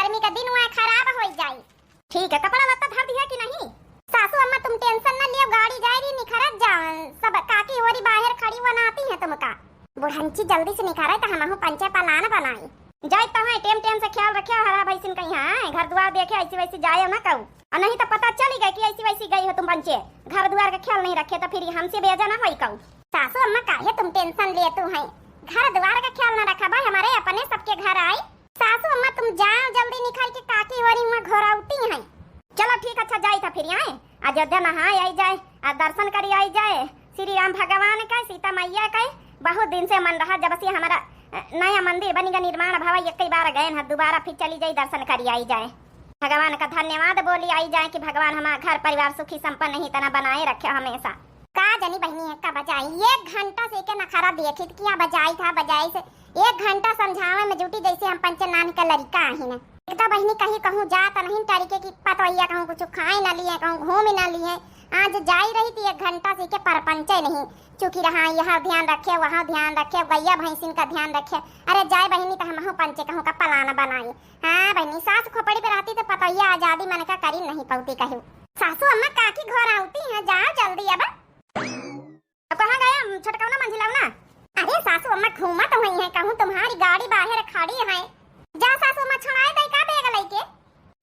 गर्मी का दिन हुआ खराब हो जाए। ठीक है, कपड़ा लत्ता धर दिया कि नहीं? सासू अम्मा तुम टेंशन न लियो, गाड़ी जा रही निखरत जाओ। सब काकी होरी बाहर खड़ी बनाती है तुमका। बुढ़ंची जल्दी से निखारे तो हमहु पंचे पलान बनाई जाए। तो है टेम से ख्याल रखियो, हरा भैसिन कहीं है घर द्वार देखे ऐसी वैसी जाए ना कहू, और नहीं तो पता चली गई कि ऐसी वैसी गई हो तुम पंचे। घर द्वार का ख्याल नहीं रखे तो फिर हमसे बेजा ना होई कहू। सासू अम्मा काहे तुम टेंशन ले तू है, घर द्वार का ख्याल न रखा भाई, हमारे अपने सबके घर आई। सासू अम्मा तुम जाओ जल्दी निकाल के, काकी होरी वहाँ घर आउती है। चलो ठीक, अच्छा जाए था फिर आए अयोध्या नहाए आई जाए, दर्शन करी आई जाए श्री राम भगवान का, सीता मैया का। बहुत दिन से मन रहा जब से हमारा नया मंदिर बनेगा निर्माण भवा, एक कई बार गए ना, दोबारा फिर चली जाए दर्शन करी आई जाए। भगवान का धन्यवाद बोली आई जाए कि भगवान हमारा घर परिवार सुखी संपन्न ही तना बनाए रखे हमेशा। का जनी बहनी है का बजाई 1 घंटा से के नखरा देखित किया बजाई था, बजाई से 1 घंटा समझावे में जुटी जैसे हम पंचनान का लड़का ही न। एक तो बहनी कहीं कहूँ जाता नहीं तरीके की पतवैया, कहूँ कुछ खाए न लिए, कहूँ घूम न लिए। आज जाई रही थी 1 घंटा से के परपंचे नहीं चुकी रहा, यहाँ ध्यान रखे वहाँ ध्यान रखे, गैया भैंसिन का ध्यान रखे। अरे जाए बहनी तो हम पंचे कहूँ का पलाना बनाई। हाँ बहनी सास खोपड़ी पे रहती तो पतैया आजादी मन का करी नहीं पौती कहूँ। सासू अम्मा काकी घर आती है, जाओ जल्दी। अब कहाँ गया छोटकौना मंझिलौना? अरे सासू अम्मा घूमा तो वही है, कहूँ तुम्हारी गाड़ी बाहर खड़ी है। जा सासू अम्मा छुड़ाए दे का बेग लेके।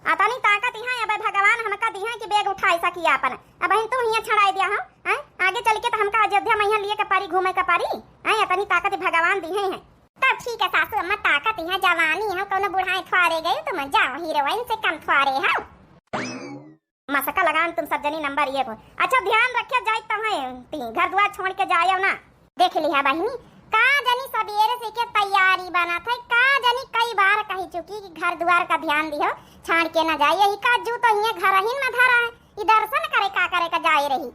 आता नहीं ताकत यहाँ अब भगवान हमका दी है कि बेग उठाई सकी अपन। अब तू यहाँ छुड़ाए दिया हम हैं, आगे चल के तो हमका अयोध्या मैया लिए के पारी घूमे का पारी हैं, अपनी ताकत भगवान दी है। तब ठीक है सासू अम्मा, ताकत यहाँ जवानी है, कोनो बुढ़ाई थवारे गई तुम जाओ, हीरोइन से कम थवारे हो। मसका लगान तुम सब जनी नंबर ये को। अच्छा ध्यान रखे जाए तो है घर द्वार छोड़ के जायो ना। देख लिया बहनी का जनी सवेरे से के तैयारी बना था, का जनी कई बार कही चुकी कि घर द्वार का ध्यान दियो, छाड़ के ना जाए। यही का जू तो यहाँ घर ही में धरा है, दर्शन करे का करे का जाए रही।